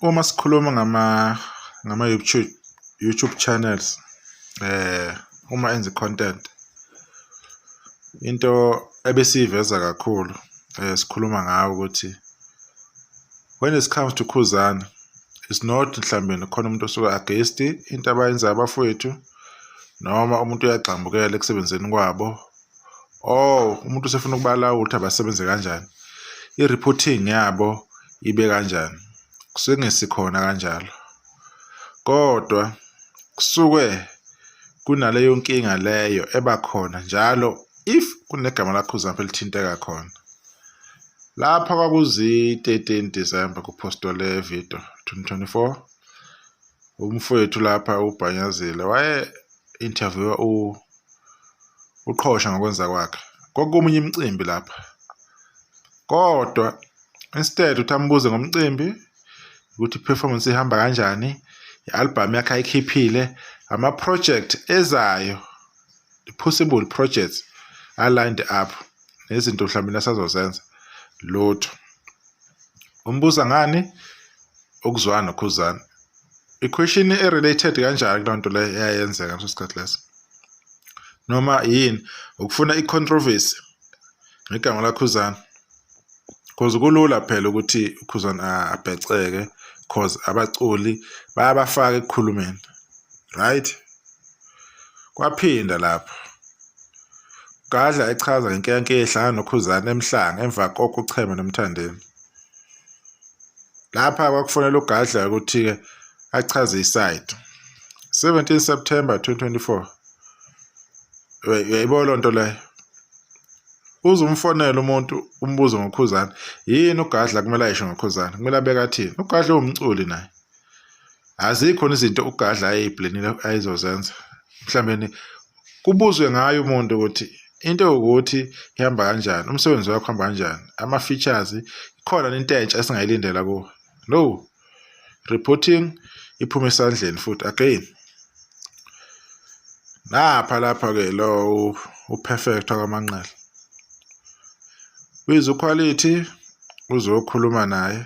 uma sikhuluma ngama YouTube channels uma enza content into ebesiveza kakhulu sikhuluma ngawo ukuthi when it comes to Khuzani it's not mhlawumbe khona umuntu osuka against into abayenza abafowethu noma umuntu uyagxambukela ekusebenzeni kwabo umuntu usefuna ukubalawula ukuthi abasebenze kanjani i-reporting yabo ibe kanjani kusuke ngesikhona kanjalo kodwa kusuke kunaleyo nkinga leyo ebakhona njalo if kunegama lakho Khuzani elithinteka khona lapha kwakuzi-13 December kupostwa le video 2024 umfowethu lapha uBhanyazile waye interview uqhosha ngokwenza kwakhe kokumunye imicimbi lapha kodwa instead uthambuze ngomcimbi ukuthi performance ihamba kanjani i-album yakhe ayikhiphile ama project ezayo the possible projects are lined up nezinto mhlawumbe asazozenza lotho umbuza ngani ukuzwana noKhuzani i-question related kanjani kulonto le eyayenzeka ngaso sikhathi leso noma yini ukufuna i-controversy ngegama laKhuzani cause kulula phela ukuthi uKhuzani abheceke cause abaculi bayabafaka ekukhulumeni right kwaphinda lapho Gadla echaza ngenkenke ehlangana noKhuzani emhlanga emva kokuchema nomthandeni lapha kwakufanele uGadla ukuthi ke achaze iside 17 September 2024 uyayibona lonto leyo uzumfonela umuntu umbuzo ngoKhuzani yini uGadla kumele ayisho ngoKhuzani kumele abeka athini uGadla umculi naye azikho izinto uGadla ayiplanile ayizozenza mhlawumbe kubuzwe ngayo umuntu ukuthi into ukuthi ihamba kanjani umsebenzi wakho uhamba kanjani ama features ikhona into entsha esingayilindela kuwo no reporting iphuma esandleni futhi again lapha ke lo uperfect kwaManqele wizu quality uzokhuluma naye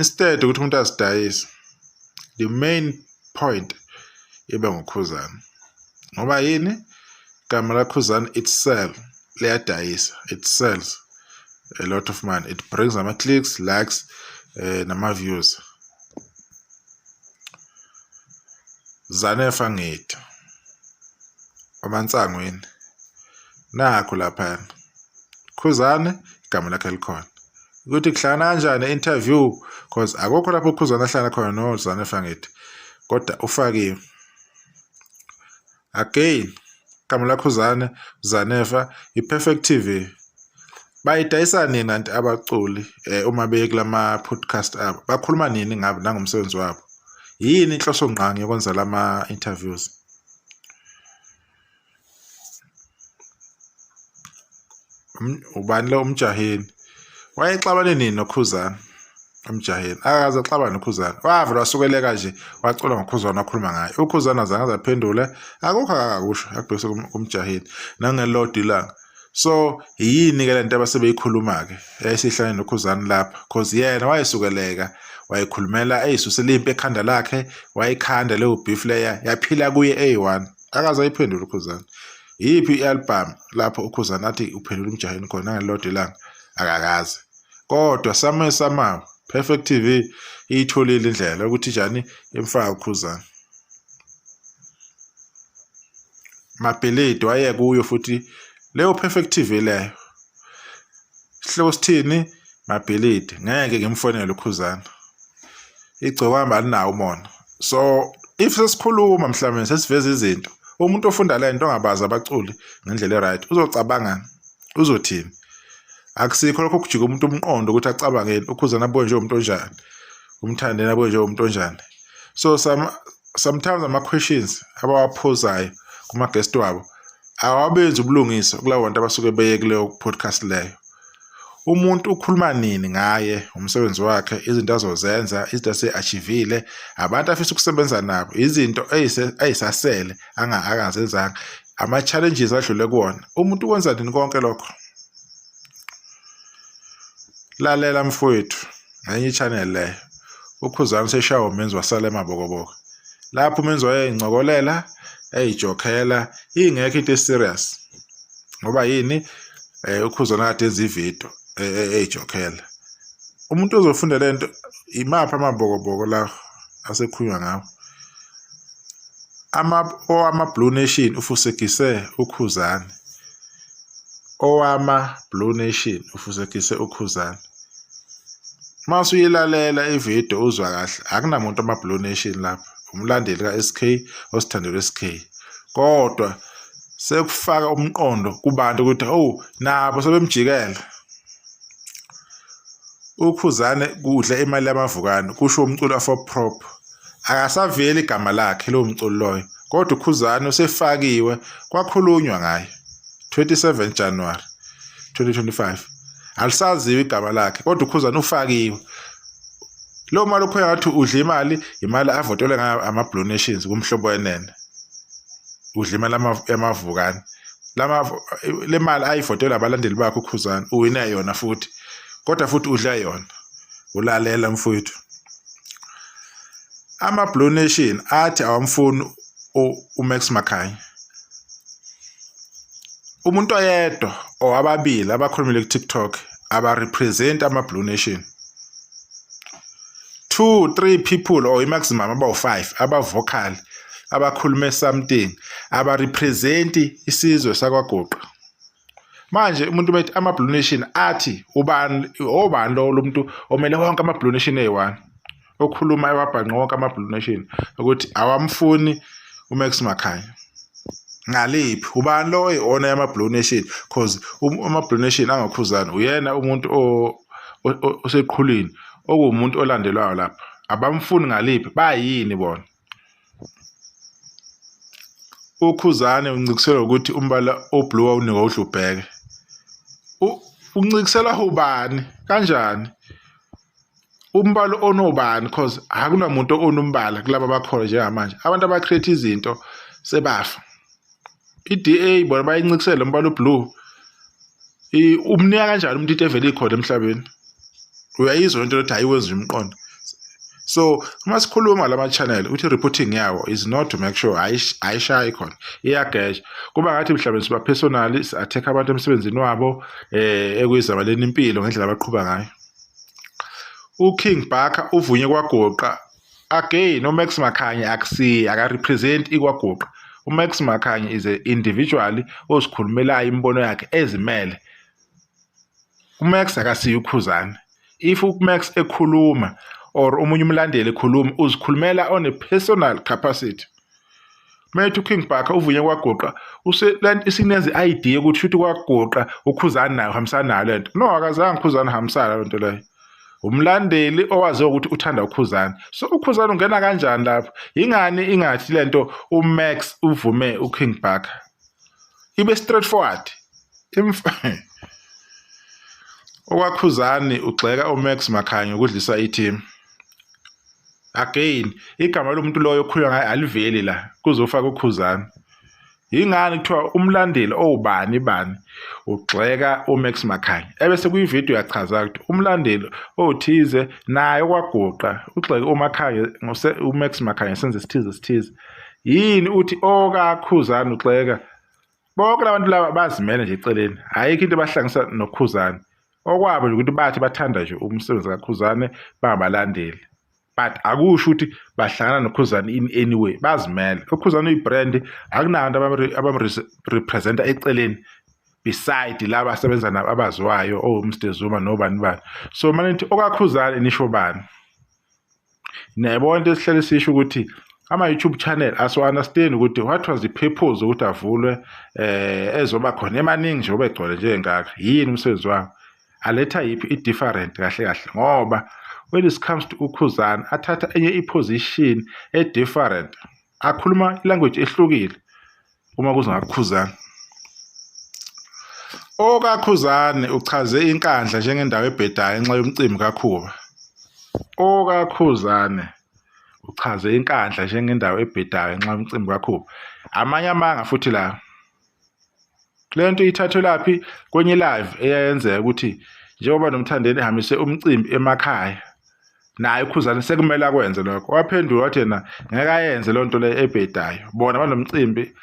instead ukuthi umuntu asidayise the main point ibe ngoKhuzani ngoba yini igama laKhuzani itself liyadayisa it sells a lot of money it brings ama clicks likes nama views Zanefa ngithi omansangweni nakho lapha Khuzani igama lakhe likhona ukuthi kuhlana kanjani interview because akukho lapho uKhuzani ahlala khona no Zanefa ngithi kodwa ufakiwe again igama laKhuzani Zanefa iPerfect TV bayidayisa nini kanti abaculi uma beye kulama podcast abo bakhuluma nini ngabe nangomsebenzi wabo yini inhloso ngqangi yokwenza lama interviews ubani lo umjaheni wayexabane nini noKhuzani umjaheni akaze axabana noKhuzani wavela wasukeleka nje wacula ngoKhuzani wakhuluma ngaye uKhuzani azange aphendule akukho akakusho akubhekise kumjaheni nangelodi ilanga so yini ke lento abasebeyikhuluma ke yayisihlane noKhuzani lapha cause yena wayesukeleka wayekhulumela eyisusela impi ekhanda lakhe wayikhanda leyo beef layer yaphila kuye A1 akaze ayiphendule uKhuzani yipi i-album lapho uKhuzani athi uphendula umjaheni khona ngelodi ilanga akakazi kodwa somehow Perfect TV itholile indlela ukuthi njani emfaka uKhuzani Mapeleti waye kuyo futhi leyo Perfect TV leyo sihloko sithini Mapeleti ngeke ngimfonele uKhuzani igcokamba alinawo umona so if sesikhuluma mhlawumbe sesiveza izinto umuntu ofunda la into ongabaza abaculi ngendlela right uzocabanga uzothini akusikho lokho kujika umuntu umqondo ukuthi acabangeni uKhuzani abonje umuntu onjani umthandeni abonje umuntu onjani so sometimes ama questions abawaphozayo kuma guest wabo awabenzi ubulungiso kulawo bantu abasuke beye kuleyo podcast leyo umuntu ukhuluma nini ngaye umsebenzi wakhe izinto azozenza izinto ase-achievile abantu afisa ukusebenza nabo izinto ayisasele angazenzanga ama challenges adlule kuwona umuntu wenza nini konke lokho lalela mfowethu ngenye channel le uKhuzani seshawa umenzi wasala emabokoboko lapho umenzi wayengcokolela eyijokhela ingekho into serious ngoba yini uKhuzani kade enza ivideo eyijokhela umuntu ozofunda lento imaphi amabokoboko la asekhunywa ngawo ama Blue Nation ufusekise uKhuzani Blue Nation ufusekise uKhuzani mase uyilalela ivideo uzwa kahle akunamuntu Blue Nation lapha umlandeli kaSK osithandela SK kodwa sekufaka umqondo kubantu ukuthi nabo sebemjikela uKhuzani kudla imali yamavukane kusho umculo afro-prop akasaveli igama lakhe lo mculo loyo kodwa uKhuzani usefakiwe kwakhulunywa ngaye 27 January 2025 alisaziwe igama lakhe kodwa uKhuzani ufakiwe lo mali ukhoya ngathi udla imali avotelwe ngayo ama-Blue Nations kumhlobo wenene udla imali yamavukane le mali ayivotelwa abalandeli bakhe uKhuzani uwine yona futhi kodwa futhi udla yona ulalela mfowethu ama-Blue Nation athi awamfuni uMax Makhanya umuntu oyedwa ababili abakhulumile kuTikTok abarepresent ama-Blue Nation 2-3 people or maximum about 5 abavocal abakhulume something abarepresent isizwe sakwaGoqa manje umuntu bethi ama-Blue Nation athi ubani lo muntu omele wonke ama-Blue Nation eyi-1 okhuluma ewabhanqa wonke ama-Blue Nation ukuthi awamfuni uMax Makhanya ngaliphi ubani lo oyona yama-Blue Nation because ama-Blue Nation angaKhuzani uyena umuntu oseqhulwini okuwumuntu olandelwayo lapha abamfuni ngaliphi bayini bona uKhuzani uncikisela ukuthi umbala oblue awunika uhlubheke uncikisela ubani kanjani umbala onobani because akunamuntu onombala kulabo abakhona njengamanje abantu abacreate izinto sebafa iDA bona bayincikisela umbala oblue umnika kanjani umuntu into evele ikhona emhlabeni uyayizwa into ukuthi ayiwenzi umqondo so uma sikhuluma lama channel uthi reporting yawo is not to make sure ayishaya ikhona iyageja kuba ngathi mhlawumbe siba personally attack abantu emsebenzini wabo ekuyizabaleni impilo ngendlela abaqhubha ngayo uKing Barker uvunye kwaGoqa again uMax Makhanya aka represent ikwaGoqa uMax Makhanya is a individual ozikhulumelayo imbono yakhe ezimele uMax akasiyo uKhuzani if uMax ekhuluma or umunye umlandeli ekhuluma uzikhulumela on a personal capacity Methu King Barker uvunye kwaGoqa isineze idea ukuthi futhi kwaGoqa uKhuzani nayo hambisana nayo lento no akazange uKhuzani hambisana lento leyo umlandeli owaziwa ukuthi uthanda uKhuzani so uKhuzani ungena kanjani lapho ingani ingathi lento uMax uvume uKing Barker ibe straightforward okwaKhuzani ugxeka uMax Makhanya ukudlisa iteam again igama lomuntu loyo okhulunywa ngaye aliveli la kuzofaka uKhuzani ingani kuthiwa umlandeli obani ugxeka uMax Makhanya ebese kuyivideo yachaza ukuthi umlandeli othize naye kwaGoqa ugxeka uMakhanya uMax Makhanya senze sithize yini uthi okaKhuzani ugxeka bonke labantu laba bazimele nje eceleni ayikho into bahlangisa noKhuzani okwabo ukuthi bathi bathanda nje umsebenzi kaKhuzani bangabalandeli but akusho ukuthi bahlangana noKhuzani in any way bazimele uKhuzani uyibrand akunabantu abamrepresenta eceleni beside laba asebenza nabo abaziwayo Mr Zuma nobani so manje okaKhuzani nisho bani nayibona into esihlele sisho ukuthi ama-YouTube channel aso understand ukuthi what was the purpose ukuthi avulwe ezoba khona emaningi nje obegcwele njengaka yini umsebenzi wabo aletha yiphi i-different kahle ngoba when it comes to uKhuzani athatha enye i-position e-different akhuluma ilanguage ehlukile uma kuza ngakuKhuzani okaKhuzani uchaze inkandla njengendawo ebhedayo ngenxa yomcimbi kaKhuba okaKhuzani uchaze inkandla njengendawo ebhedayo ngenxa yomcimbi kaKhuba amanye amanga futhi la lento ithathwe laphi kwenye live eyayenzeka ukuthi njengoba nomthandeni ehamise umcimbi emakhaya naye uKhuzani sekumele akwenze lokho. Waphendula wathi yena ngeke ayenze loo nto le ebhedayo. Bona banomcimbi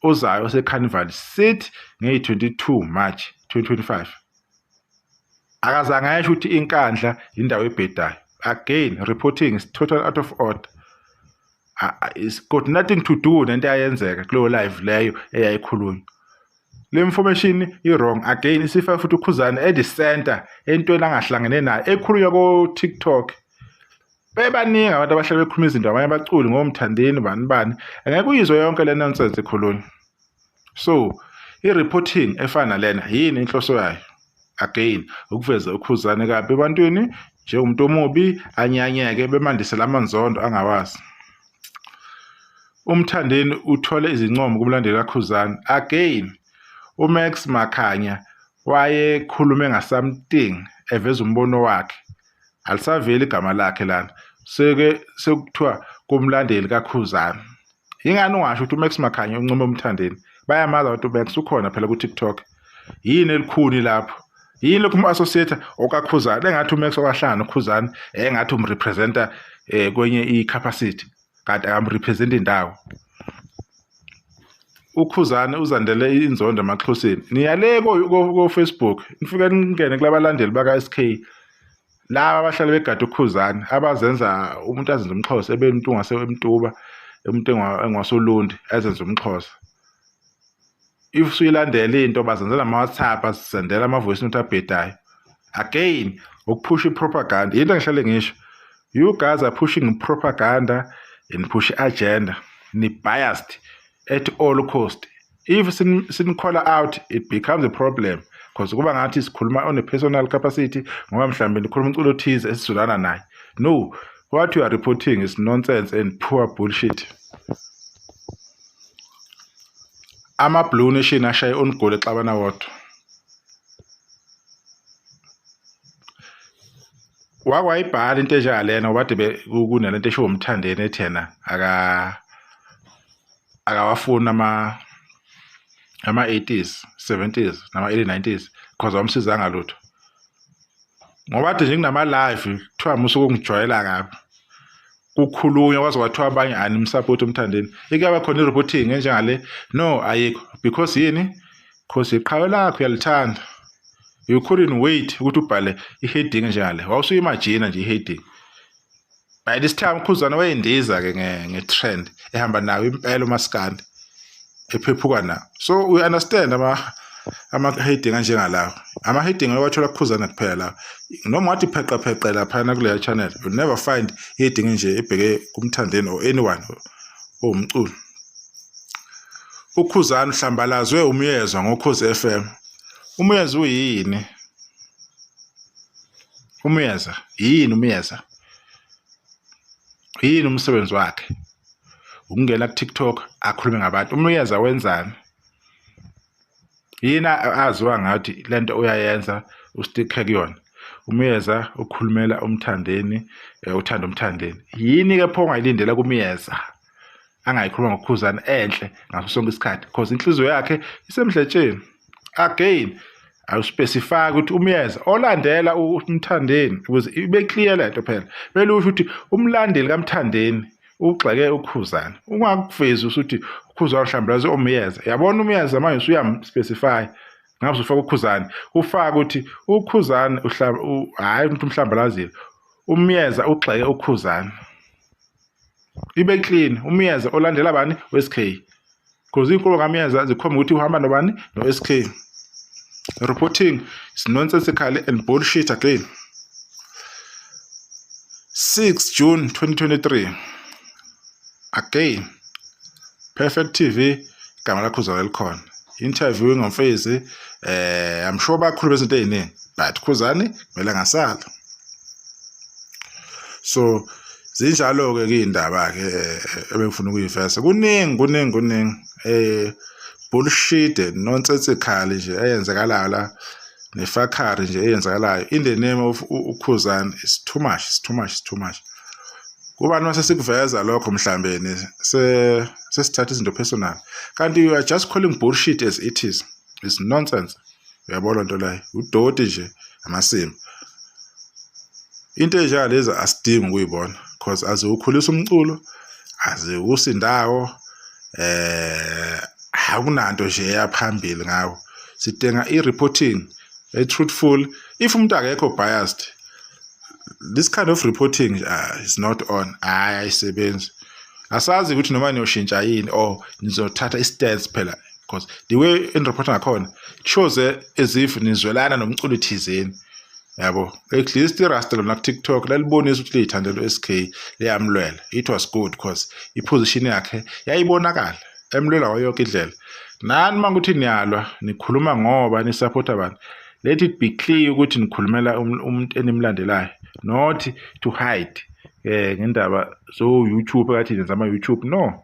uzayo oseCarnival City nge-22 March 2025. Akazange ayisho ukuthi inkandla indawo ebhedayo. Again, reporting is total out of order. It's got nothing to do nento ayenzeka kulo live leyo eyayikhulunywa. Le information i-wrong. Again, isifa futhi uKhuzani at the center entweni angahlangene nayo ekhulunywa ko TikTok. Bebaningi abantu abahlala bekhuluma izinto abanye abaculi ngomthandeni bani. Angeke uyizwe yonke le nonsense ekhulunywa. So, i-reporting efana lena yini inhloso yayo? Again, ukuveza uKhuzani kabi ebantwini njengomuntu omubi anyanyeke bemandisela amanzondo angawazi. Umthandeni uthole izincomo kumlandeli kaKhuzani. Again, uMax Makhanya wayekhulume ngasamthing eveza umbono wakhe. Alisaveli igama lakhe lana. Sekuthiwa kumlandeli kaKhuzani. Ingani ungasho ukuthi uMax Makhanya uncome umthandeni? Bayamazi abantu uMax ukhona phela ku TikTok. Yini elikhuni lapho? Yini lokhu umu-associate okaKhuzani? Engathi uMax okahlanga noKhuzani engathi umrepresenta kwenye i-capacity. Kanti akamrepresent indawo. uKhuzani uzandele inzondo emaXhoseni. Niyale ko Facebook nifike ningene kulabalandeli baka SK. Laba abahlala begada uKhuzani abazenza umuntu azenza umXhosa ebentu ngasemtuba umuntu engwasolundi azenza umXhosa. If suyilandela into bazenzela ama WhatsApp asendela ama voice note abhedayo. Again, ukupusha propaganda. Into engihlale ngisho. You guys are pushing propaganda and push agenda. Ni biased at all cost. If sin call out, it becomes a problem. Because kuba ngathi sikhuluma on a personal capacity ngoba mhlambe nikhuluma umculo thize esizulana naye. No, what you are reporting is nonsense and poor bullshit. Ama Blue Nation ashaye on goal exabana wodwa. Wakwayibhala into enjengalena obade kunalento esho umthandeni ethena akawafuna ama 80s 70s nama early 90s because wamsizanga lutho ngoba nje kunama live kuthiwa musuku ungijoyela kabi kukhulunywa kwaze kwathiwa abanye animsupport umthandeni ikaba khona ireporting enjengale no ayikho because yini because iqhawe lakho uyalithanda. You couldn't wait ukuthi ubhale i-heading njalo. Wawusuyimagina nje i-heading. By this time uKhuzani wayindiza ke nge-trend ehamba nawo impela uMaskandi ephephuka nawo. So we understand ama-heading njengalawo. Ama-heading awathola kuKhuzani kuphela lawo. Noma wathi pheqa lapha na kule channel, you never find heading nje ebheke kumthandeni or anyone omculo. uKhuzani uhlambalazwe umyezwa ngoKhozi FM. Umyeza uyini? Umyeza yini umyeza? Yini umsebenzi wakhe? Ukungena ku TikTok akhulume ngabantu. Umyeza wenzani? Yina aziwa ngathi lento uyayenza usticke kuyona. Umyeza ukhulumela umthandeni uthanda umthandeni. Yini ke pho ongayilindela kumyeza? Angayikhuluma ngoKhuzani enhle ngaso sonke isikhathi because inhliziyo yakhe isemdletsheni. Again, I specify ukuthi umyeza olandela umthandeni ukuze ibe clear lento phela. Bele usho ukuthi umlandeli kaMthandeni ugxeke uKhuzani. Ungakuvezi ukuthi uKhuzani uhlambalaze umyeza. Yabona umyeza manje usuyam specify. Ngabe ufaka uKhuzani. Ufaka ukuthi uKhuzani hayi umuntu umhlambalazile. Umyeza ugxeke uKhuzani. Ibe clean umyeza olandela bani weSK. Because inkolo kamyeza zikhomba ukuthi uhamba nobani noSK. Reporting is nonsensical and bullshit again. 6 June 2023. Again, Perfect TV, igama lakho uzalikhona. Interviewing on Face, I'm sure bakhuluma izinto eziningi, but Khuzani kumele ngasala. So, zinjalo ke indaba ke ebengifuna ukuyiveza. Kuningi bullshit nonsensical nje eyenzakalayo la nefakari nje eyenzakalayo in the name of uKhuzani is too much. Kuba noma sesikuveza lokho mhlambeni sesithatha izinto personal kanti you are just calling bullshit as it is. It's nonsense. Uyabona into leyo udoti nje amasimo. into enjengalezi asidingi ukuyibona because aziwukhulisa umculo, aziwusindawo, akunanto nje eyaphambili ngawo. Sidinga i-reporting truthful. If umuntu akekho biased, this kind of reporting is not on. Ayisebenzi. Asazi ukuthi noma niyoshintsha yini or nizothatha i-stance phela, because the way in report ngakhona it shows as if nizwelana nomculo thizeni, yabo. At least irasta lona ku TikTok lalibonisa ukuthi lithandelo SK liyamlwela. It was good because iposition yakhe yayibonakala emlwela wayo yonke indlela. Nani manguthi niyalwa nikhuluma ngoba ni support abantu, let it be clear ukuthi nikhulumela umuntu enimlandelayo, not to hide ngendaba so YouTube kathi nenza ama YouTube. No,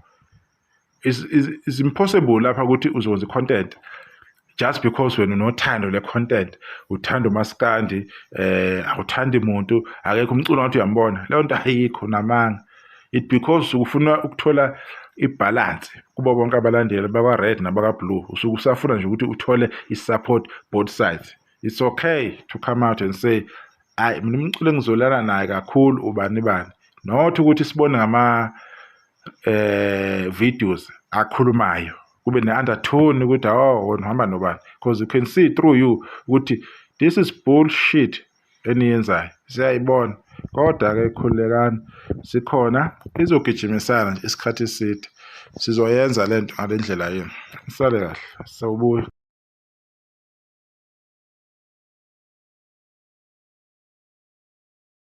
it's impossible lapha ukuthi uzokwenza content just because wena unothando le content, uthanda uMaskandi, awuthandi umuntu, akekho umculo ngathi uyambona, leyo nto ayikho namanga. It because ufuna ukuthola ibalance kubo bonke abalandeli bakwa red nabaka blue, usuke usafuna nje ukuthi uthole isupport both sides. It's okay to come out and say mina umculo engizolana naye kakhulu ubani bani, not ukuthi sibone ngama videos akhulumayo kube ne-undertone ukuthi uhamba nobani, because you can see through you ukuthi this is bullshit eniyenzayo. Siyayibona kodwa-ke khulekani, sikhona izogijimisana nje isikhathi eside, sizoyenza lento ngale ndlela yini. Nisale kahle, sawubuya.